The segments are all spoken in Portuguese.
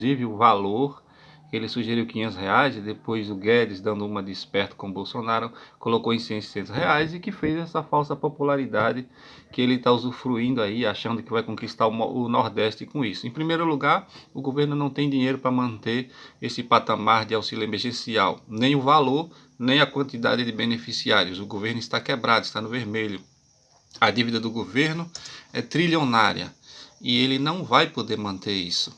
inclusive o valor. Ele sugeriu R$ 500 e depois o Guedes, dando uma de esperto com o Bolsonaro, colocou em R$ 600 e que fez essa falsa popularidade que ele está usufruindo aí, achando que vai conquistar o Nordeste com isso. Em primeiro lugar, o governo não tem dinheiro para manter esse patamar de auxílio emergencial, nem o valor, nem a quantidade de beneficiários. O governo está quebrado, está no vermelho. A dívida do governo é trilionária e ele não vai poder manter isso.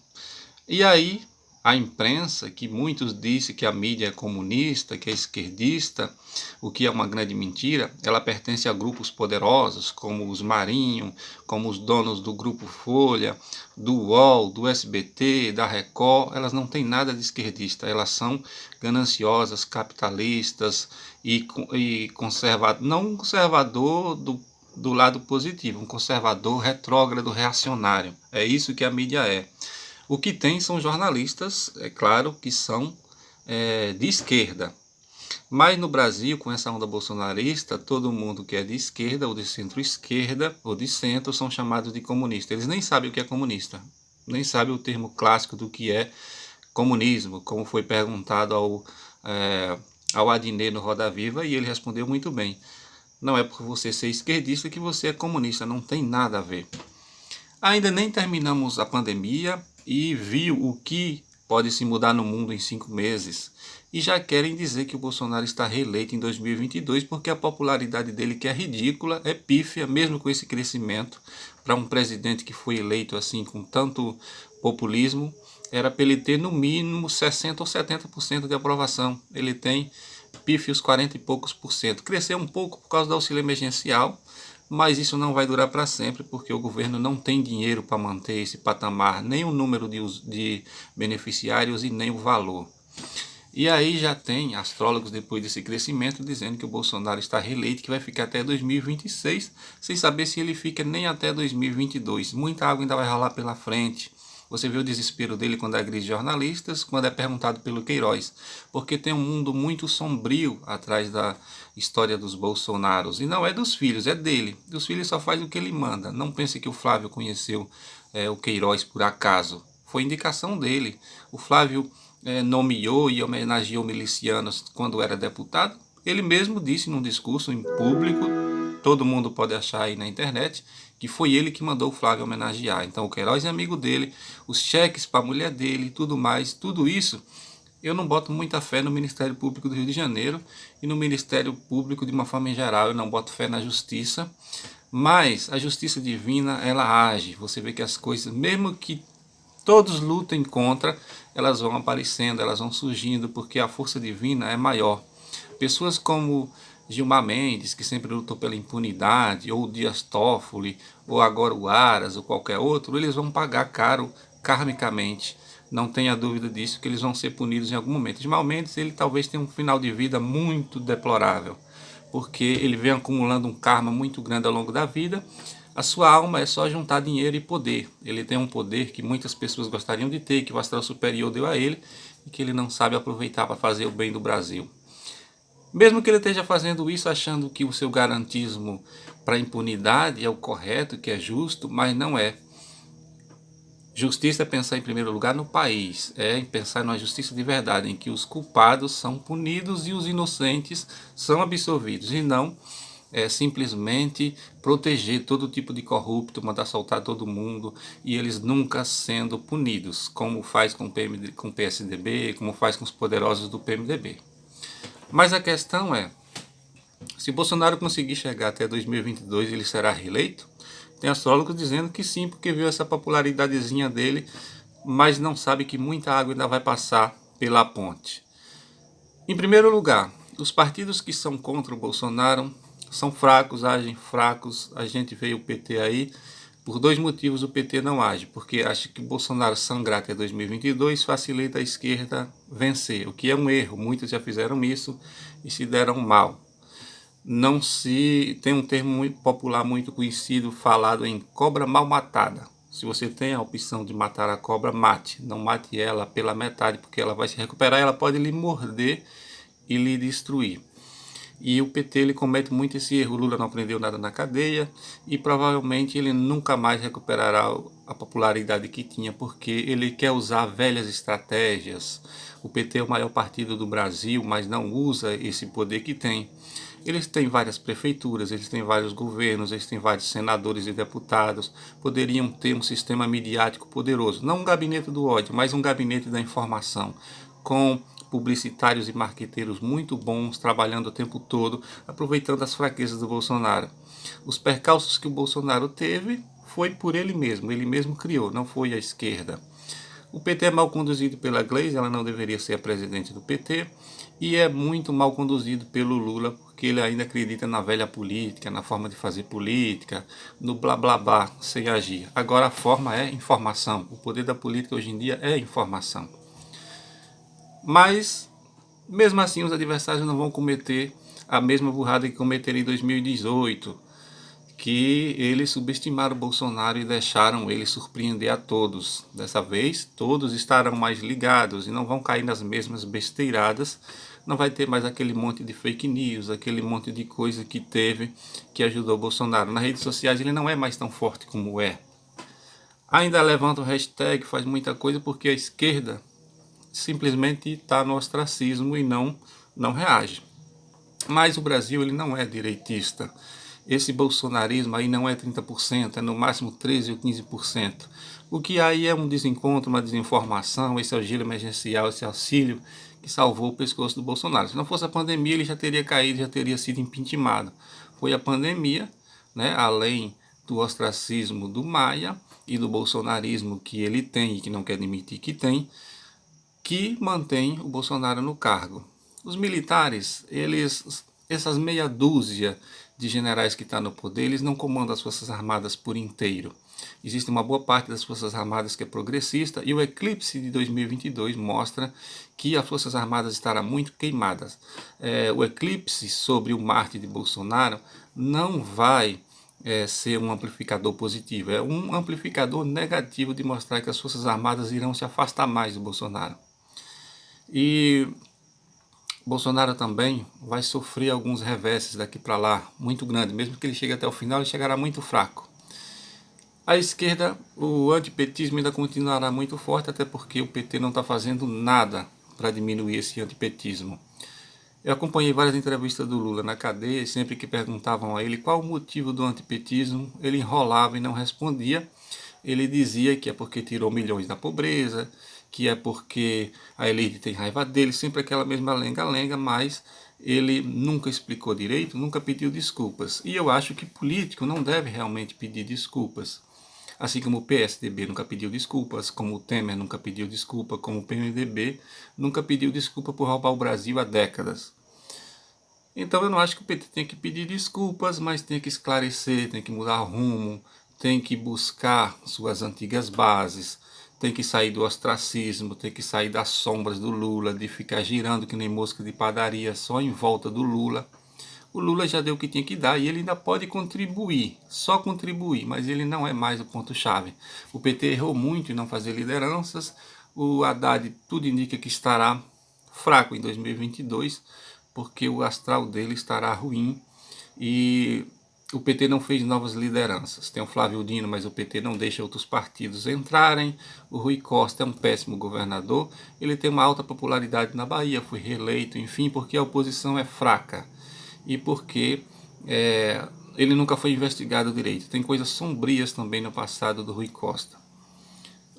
E aí, a imprensa, que muitos dizem que a mídia é comunista, que é esquerdista, o que é uma grande mentira, ela pertence a grupos poderosos, como os Marinho, como os donos do Grupo Folha, do UOL, do SBT, da Record. Elas não têm nada de esquerdista, elas são gananciosas, capitalistas e conservadoras, não um conservador do lado positivo, um conservador retrógrado reacionário. É isso que a mídia é. O que tem são jornalistas, é claro, que são de esquerda. Mas no Brasil, com essa onda bolsonarista, todo mundo que é de esquerda, ou de centro-esquerda, ou de centro, são chamados de comunista. Eles nem sabem o que é comunista, nem sabem o termo clássico do que é comunismo, como foi perguntado ao Adnet no Roda Viva, e ele respondeu muito bem. Não é por você ser esquerdista que você é comunista, não tem nada a ver. Ainda nem terminamos a pandemia e viu o que pode se mudar no mundo em 5 meses. E já querem dizer que o Bolsonaro está reeleito em 2022 porque a popularidade dele, que é ridícula, é pífia, mesmo com esse crescimento, para um presidente que foi eleito assim com tanto populismo, era para ele ter no mínimo 60% ou 70% de aprovação. Ele tem pífios 40 e poucos por cento. Cresceu um pouco por causa do auxílio emergencial, mas isso não vai durar para sempre, porque o governo não tem dinheiro para manter esse patamar, nem o número de beneficiários e nem o valor. E aí já tem astrólogos, depois desse crescimento, dizendo que o Bolsonaro está reeleito, que vai ficar até 2026, sem saber se ele fica nem até 2022. Muita água ainda vai rolar pela frente. Você vê o desespero dele quando agride jornalistas, quando é perguntado pelo Queiroz, porque tem um mundo muito sombrio atrás da história dos Bolsonaros. E não é dos filhos, é dele. Dos filhos só faz o que ele manda. Não pense que o Flávio conheceu o Queiroz por acaso. Foi indicação dele. O Flávio nomeou e homenageou milicianos quando era deputado. Ele mesmo disse num discurso em público, todo mundo pode achar aí na internet, que foi ele que mandou o Flávio homenagear. Então o Queiroz é amigo dele, os cheques para a mulher dele, tudo mais, tudo isso. Eu não boto muita fé no Ministério Público do Rio de Janeiro e no Ministério Público de uma forma em geral. Eu não boto fé na justiça, mas a justiça divina, ela age. Você vê que as coisas, mesmo que todos lutem contra, elas vão aparecendo, elas vão surgindo, porque a força divina é maior. Pessoas como Gilmar Mendes, que sempre lutou pela impunidade, ou Dias Toffoli, ou agora o Aras, ou qualquer outro, eles vão pagar caro karmicamente. Não tenha dúvida disso, que eles vão ser punidos em algum momento. Gilmar Mendes, ele talvez tenha um final de vida muito deplorável, porque ele vem acumulando um karma muito grande ao longo da vida. A sua alma é só juntar dinheiro e poder. Ele tem um poder que muitas pessoas gostariam de ter, que o astral superior deu a ele, e que ele não sabe aproveitar para fazer o bem do Brasil. Mesmo que ele esteja fazendo isso achando que o seu garantismo para a impunidade é o correto, que é justo, mas não é. Justiça é pensar em primeiro lugar no país, é pensar numa justiça de verdade, em que os culpados são punidos e os inocentes são absolvidos, e não simplesmente proteger todo tipo de corrupto, mandar soltar todo mundo e eles nunca sendo punidos, como faz com o PSDB, como faz com os poderosos do PMDB. Mas a questão é, se Bolsonaro conseguir chegar até 2022, ele será reeleito? Tem astrólogos dizendo que sim, porque viu essa popularidadezinha dele, mas não sabe que muita água ainda vai passar pela ponte. Em primeiro lugar, os partidos que são contra o Bolsonaro são fracos, agem fracos. A gente vê o PT aí, por dois motivos o PT não age, porque acha que o Bolsonaro sangrar até 2022 facilita a esquerda vencer, o que é um erro, muitos já fizeram isso e se deram mal. Não se tem um termo muito popular muito conhecido falado em cobra mal matada. Se você tem a opção de matar a cobra, mate. Não mate ela pela metade, porque ela vai se recuperar, ela pode lhe morder e lhe destruir. E o PT ele comete muito esse erro. O Lula não aprendeu nada na cadeia e provavelmente ele nunca mais recuperará a popularidade que tinha, porque ele quer usar velhas estratégias. O PT é o maior partido do Brasil, mas não usa esse poder que tem. Eles têm várias prefeituras, eles têm vários governos, eles têm vários senadores e deputados, poderiam ter um sistema midiático poderoso, não um gabinete do ódio, mas um gabinete da informação, com publicitários e marqueteiros muito bons, trabalhando o tempo todo, aproveitando as fraquezas do Bolsonaro. Os percalços que o Bolsonaro teve foi por ele mesmo criou, não foi a esquerda. O PT é mal conduzido pela Gleisi, ela não deveria ser a presidente do PT, e é muito mal conduzido pelo Lula, porque ele ainda acredita na velha política, na forma de fazer política, no blá blá blá, sem agir. Agora a forma é informação, o poder da política hoje em dia é informação. Mas, mesmo assim, os adversários não vão cometer a mesma burrada que cometeram em 2018, que eles subestimaram o Bolsonaro e deixaram ele surpreender a todos. Dessa vez, todos estarão mais ligados e não vão cair nas mesmas besteiradas. Não vai ter mais aquele monte de fake news, aquele monte de coisa que teve que ajudou o Bolsonaro. Nas redes sociais ele não é mais tão forte como é. Ainda levanta o hashtag, faz muita coisa porque a esquerda simplesmente está no ostracismo e não reage. Mas o Brasil ele não é direitista. Esse bolsonarismo aí não é 30%, é no máximo 13% ou 15%. O que aí é um desencontro, uma desinformação, esse auxílio emergencial, esse auxílio que salvou o pescoço do Bolsonaro. Se não fosse a pandemia, ele já teria caído, já teria sido impeachmentado. Foi a pandemia, né, além do ostracismo do Maia e do bolsonarismo que ele tem e que não quer admitir que tem, que mantém o Bolsonaro no cargo. Os militares, essas meia dúzia de generais que está no poder, eles não comandam as Forças Armadas por inteiro. Existe uma boa parte das Forças Armadas que é progressista e o eclipse de 2022 mostra que as Forças Armadas estarão muito queimadas. O eclipse sobre o Marte de Bolsonaro não vai ser um amplificador positivo, é um amplificador negativo de mostrar que as Forças Armadas irão se afastar mais do Bolsonaro. E Bolsonaro também vai sofrer alguns reverses daqui para lá, muito grande. Mesmo que ele chegue até o final, ele chegará muito fraco. A esquerda, o antipetismo ainda continuará muito forte, até porque o PT não está fazendo nada para diminuir esse antipetismo. Eu acompanhei várias entrevistas do Lula na cadeia e sempre que perguntavam a ele qual o motivo do antipetismo, ele enrolava e não respondia. Ele dizia que é porque tirou milhões da pobreza, que é porque a elite tem raiva dele, sempre aquela mesma lenga-lenga, mas ele nunca explicou direito, nunca pediu desculpas. E eu acho que político não deve realmente pedir desculpas. Assim como o PSDB nunca pediu desculpas, como o Temer nunca pediu desculpa, como o PMDB nunca pediu desculpa por roubar o Brasil há décadas. Então eu não acho que o PT tem que pedir desculpas, mas tem que esclarecer, tem que mudar rumo, tem que buscar suas antigas bases, tem que sair do ostracismo, tem que sair das sombras do Lula, de ficar girando que nem mosca de padaria só em volta do Lula. O Lula já deu o que tinha que dar e ele ainda pode contribuir, só contribuir, mas ele não é mais o ponto-chave. O PT errou muito em não fazer lideranças, o Haddad tudo indica que estará fraco em 2022, porque o astral dele estará ruim e o PT não fez novas lideranças. Tem o Flávio Dino, mas o PT não deixa outros partidos entrarem. O Rui Costa é um péssimo governador. Ele tem uma alta popularidade na Bahia, foi reeleito, enfim, porque a oposição é fraca e porque ele nunca foi investigado direito. Tem coisas sombrias também no passado do Rui Costa.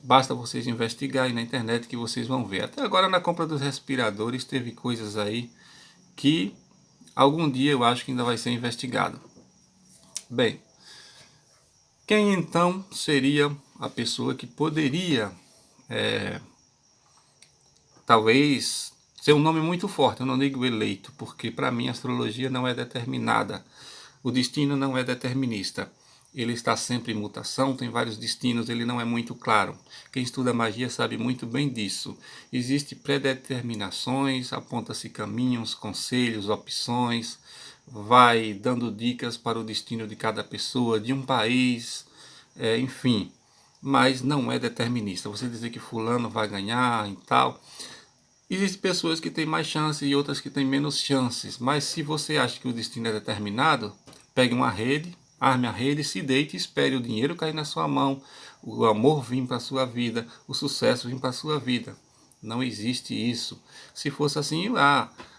Basta vocês investigarem na internet que vocês vão ver. Até agora na compra dos respiradores teve coisas aí que algum dia eu acho que ainda vai ser investigado. Bem, quem então seria a pessoa que poderia, talvez, ser um nome muito forte? Eu não digo eleito, porque para mim a astrologia não é determinada. O destino não é determinista. Ele está sempre em mutação, tem vários destinos, ele não é muito claro. Quem estuda magia sabe muito bem disso. Existem predeterminações, aponta-se caminhos, conselhos, opções, vai dando dicas para o destino de cada pessoa, de um país, enfim. Mas não é determinista. Você dizer que fulano vai ganhar e tal, Existem pessoas que têm mais chances e outras que têm menos chances, mas se você acha que o destino é determinado, pegue uma rede, arme a rede, se deite e espere o dinheiro cair na sua mão, o amor vir para a sua vida, o sucesso vir para a sua vida. Não existe isso. Se fosse assim,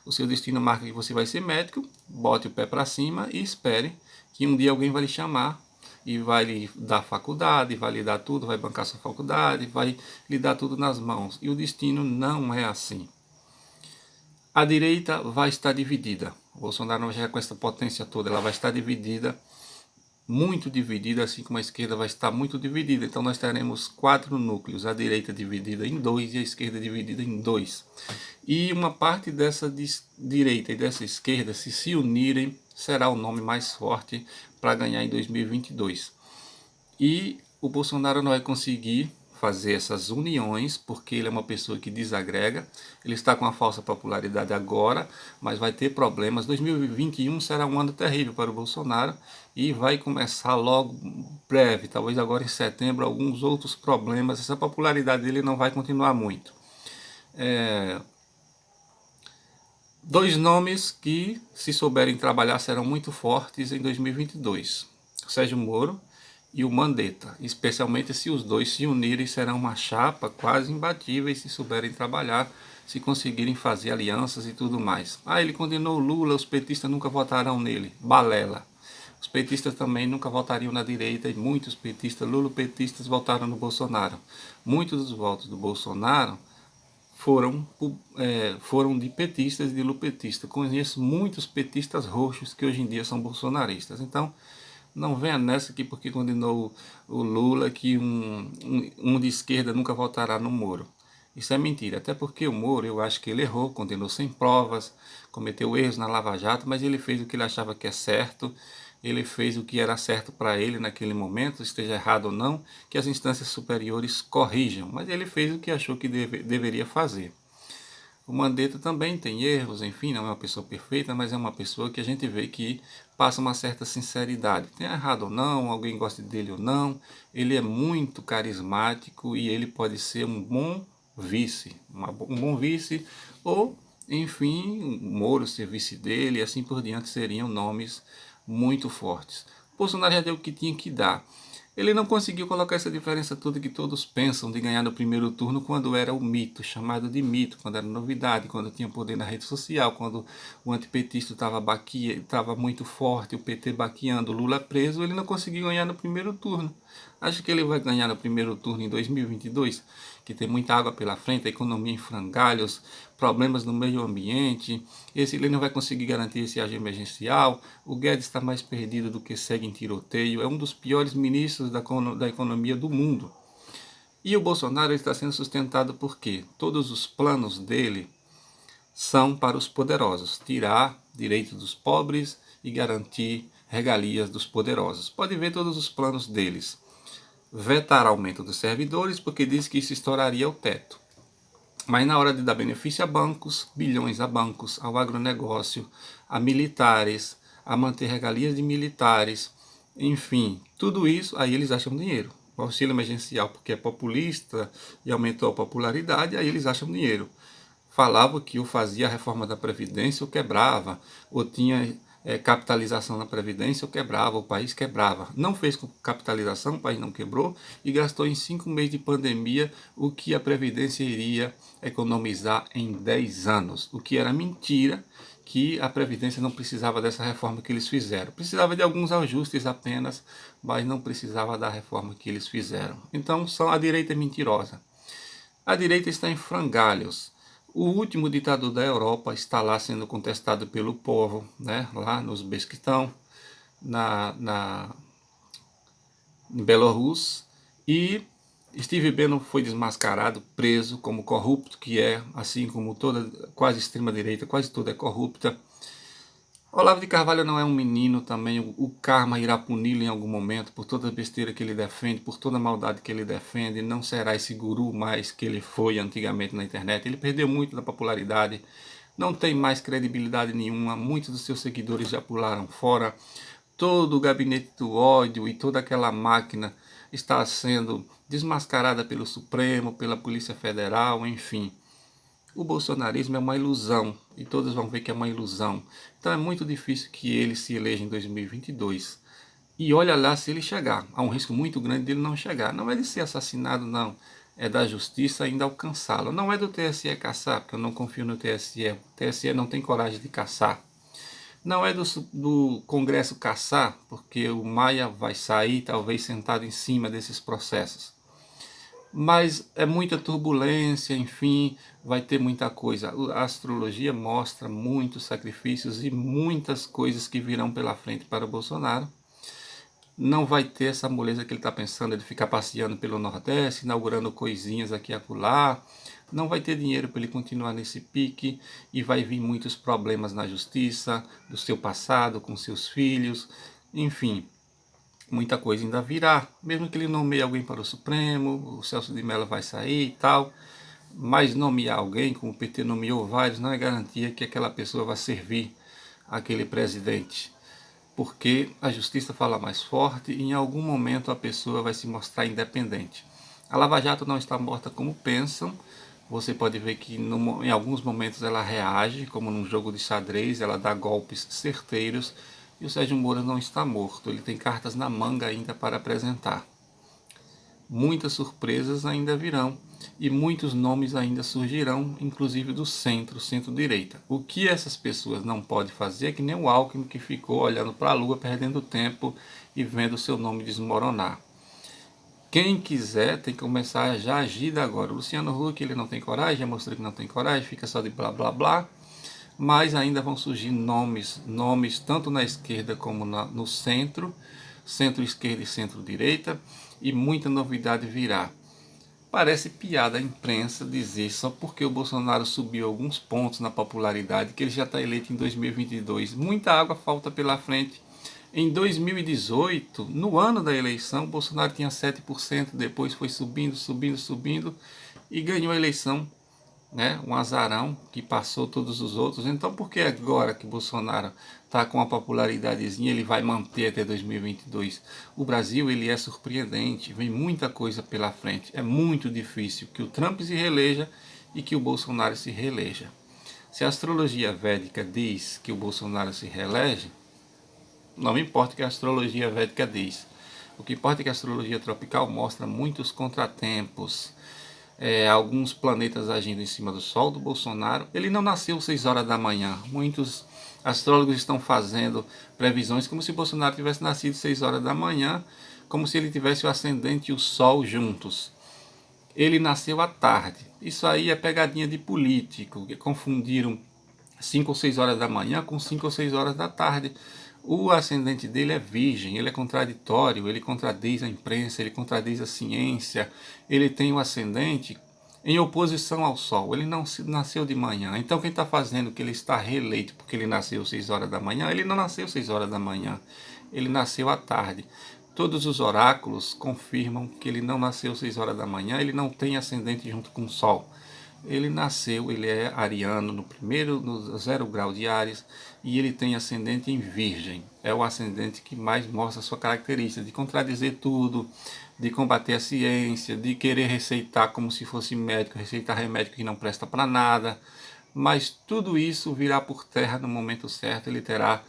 o seu destino marca que você vai ser médico, bote o pé para cima e espere que um dia alguém vai lhe chamar e vai lhe dar faculdade, vai lhe dar tudo, vai bancar sua faculdade, vai lhe dar tudo nas mãos. E o destino não é assim. A direita vai estar dividida. O Bolsonaro já com essa potência toda, ela vai estar dividida, muito dividida, assim como a esquerda vai estar muito dividida. Então nós teremos 4 núcleos, a direita dividida em 2 e a esquerda dividida em 2. E uma parte dessa direita e dessa esquerda, se unirem, será o nome mais forte para ganhar em 2022. E o Bolsonaro não vai conseguir fazer essas uniões, porque ele é uma pessoa que desagrega. Ele está com uma falsa popularidade agora, mas vai ter problemas. 2021 será um ano terrível para o Bolsonaro e vai começar logo breve, talvez agora em setembro, alguns outros problemas. Essa popularidade dele não vai continuar muito. Dois nomes que, se souberem trabalhar, serão muito fortes em 2022. Sérgio Moro e o Mandetta, especialmente se os dois se unirem, serão uma chapa quase imbatível se souberem trabalhar, se conseguirem fazer alianças e tudo mais. Ele condenou Lula, os petistas nunca votarão nele. Balela. Os petistas também nunca votariam na direita e muitos petistas, lulopetistas, votaram no Bolsonaro. Muitos dos votos do Bolsonaro foram de petistas e de lupetistas. Conheço muitos petistas roxos que hoje em dia são bolsonaristas. Então, não venha nessa aqui porque condenou o Lula que um de esquerda nunca votará no Moro. Isso é mentira, até porque o Moro, eu acho que ele errou, condenou sem provas, cometeu erros na Lava Jato, mas ele fez o que ele achava que é certo, ele fez o que era certo para ele naquele momento, esteja errado ou não, que as instâncias superiores corrijam, mas ele fez o que achou que deveria fazer. O Mandetta também tem erros, enfim, não é uma pessoa perfeita, mas é uma pessoa que a gente vê que passa uma certa sinceridade. Tem errado ou não, alguém gosta dele ou não, ele é muito carismático e ele pode ser um bom vice, um bom vice, ou, enfim, Moro ser vice dele e assim por diante seriam nomes muito fortes. Bolsonaro já deu o que tinha que dar. Ele não conseguiu colocar essa diferença toda que todos pensam de ganhar no primeiro turno quando era o mito, chamado de mito, quando era novidade, quando tinha poder na rede social, quando o antipetista estava muito forte, o PT baqueando, o Lula preso, ele não conseguiu ganhar no primeiro turno. Acho que ele vai ganhar no primeiro turno em 2022, que tem muita água pela frente, a economia em frangalhos, problemas no meio ambiente, ele não vai conseguir garantir esse agente emergencial, o Guedes está mais perdido do que segue em tiroteio, é um dos piores ministros da economia do mundo. E o Bolsonaro está sendo sustentado porque todos os planos dele são para os poderosos, tirar direitos dos pobres e garantir regalias dos poderosos. Pode ver todos os planos deles. Vetar aumento dos servidores porque diz que isso estouraria o teto. Mas na hora de dar benefício a bancos, bilhões a bancos, ao agronegócio, a militares, a manter regalias de militares, enfim, tudo isso, aí eles acham dinheiro. O auxílio emergencial, porque é populista e aumentou a popularidade, aí eles acham dinheiro. Falava que eu fazia a reforma da Previdência, eu quebrava, ou tinha capitalização na Previdência, eu quebrava, o país quebrava. Não fez capitalização, o país não quebrou, e gastou em 5 meses de pandemia o que a Previdência iria economizar em 10 anos. O que era mentira, que a Previdência não precisava dessa reforma que eles fizeram. Precisava de alguns ajustes apenas, mas não precisava da reforma que eles fizeram. Então, a direita é mentirosa. A direita está em frangalhos. O último ditador da Europa está lá sendo contestado pelo povo, né? Lá no Uzbequistão, em Belarus. E Steve Bannon foi desmascarado, preso como corrupto, que é, assim como toda, quase extrema-direita, quase toda é corrupta. Olavo de Carvalho não é um menino também, o karma irá puni-lo em algum momento por toda a besteira que ele defende, por toda a maldade que ele defende, não será esse guru mais que ele foi antigamente na internet, ele perdeu muito da popularidade, não tem mais credibilidade nenhuma, muitos dos seus seguidores já pularam fora, todo o gabinete do ódio e toda aquela máquina está sendo desmascarada pelo Supremo, pela Polícia Federal, enfim. O bolsonarismo é uma ilusão, e todos vão ver que é uma ilusão. Então é muito difícil que ele se eleja em 2022. E olha lá se ele chegar. Há um risco muito grande dele não chegar. Não é de ser assassinado, não. É da justiça ainda alcançá-lo. Não é do TSE caçar, porque eu não confio no TSE. O TSE não tem coragem de caçar. Não é do Congresso caçar, porque o Maia vai sair talvez sentado em cima desses processos. Mas é muita turbulência, enfim, vai ter muita coisa. A astrologia mostra muitos sacrifícios e muitas coisas que virão pela frente para o Bolsonaro. Não vai ter essa moleza que ele está pensando de ficar passeando pelo Nordeste, inaugurando coisinhas aqui e acolá. Não vai ter dinheiro para ele continuar nesse pique e vai vir muitos problemas na justiça, do seu passado, com seus filhos, enfim, muita coisa ainda virá. Mesmo que ele nomeie alguém para o Supremo, o Celso de Mello vai sair e tal, mas nomear alguém, como o PT nomeou vários, não é garantia que aquela pessoa vai servir aquele presidente, porque a justiça fala mais forte e em algum momento a pessoa vai se mostrar independente. A Lava Jato não está morta como pensam. Você pode ver que em alguns momentos ela reage, como num jogo de xadrez, ela dá golpes certeiros, e o Sérgio Moro não está morto, ele tem cartas na manga ainda para apresentar. Muitas surpresas ainda virão e muitos nomes ainda surgirão, inclusive do centro-direita. O que essas pessoas não podem fazer é que nem o Alckmin, que ficou olhando para a lua, perdendo tempo e vendo o seu nome desmoronar. Quem quiser tem que começar a já agir agora. O Luciano Huck, ele não tem coragem, já mostrou que não tem coragem, fica só de blá blá blá. Mas ainda vão surgir nomes tanto na esquerda como no centro, centro-esquerda e centro-direita, e muita novidade virá. Parece piada a imprensa dizer só porque o Bolsonaro subiu alguns pontos na popularidade que ele já está eleito em 2022. Muita água falta pela frente. Em 2018, no ano da eleição, o Bolsonaro tinha 7%, depois foi subindo, subindo, subindo e ganhou a eleição, né? Um azarão que passou todos os outros. Então por que agora que Bolsonaro está com uma popularidadezinha ele vai manter até 2022? O Brasil ele é surpreendente, vem muita coisa pela frente. É muito difícil que o Trump se reeleja e que o Bolsonaro se reeleja. Se a astrologia védica diz que o Bolsonaro se reelege, não importa o que a astrologia védica diz. O que importa é que a astrologia tropical mostra muitos contratempos, alguns planetas agindo em cima do Sol do Bolsonaro. Ele não nasceu 6 horas da manhã. Muitos astrólogos estão fazendo previsões como se Bolsonaro tivesse nascido 6 horas da manhã, como se ele tivesse o ascendente e o Sol juntos. Ele nasceu à tarde. Isso aí é pegadinha de político, que confundiram 5 ou 6 horas da manhã com 5 ou 6 horas da tarde. O ascendente dele é virgem, ele é contraditório, ele contradiz a imprensa, ele contradiz a ciência, ele tem o ascendente em oposição ao Sol, ele não nasceu de manhã. Então quem está fazendo que ele está reeleito porque ele nasceu 6 horas da manhã, ele não nasceu 6 horas da manhã, ele nasceu à tarde. Todos os oráculos confirmam que ele não nasceu 6 horas da manhã, ele não tem ascendente junto com o Sol. Ele nasceu, ele é ariano no 0 grau de Áries e ele tem ascendente em Virgem. É o ascendente que mais mostra a sua característica de contradizer tudo, de combater a ciência, de querer receitar como se fosse médico, receitar remédio que não presta para nada. Mas tudo isso virá por terra no momento certo, ele terá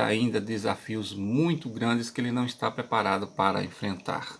ainda desafios muito grandes que ele não está preparado para enfrentar.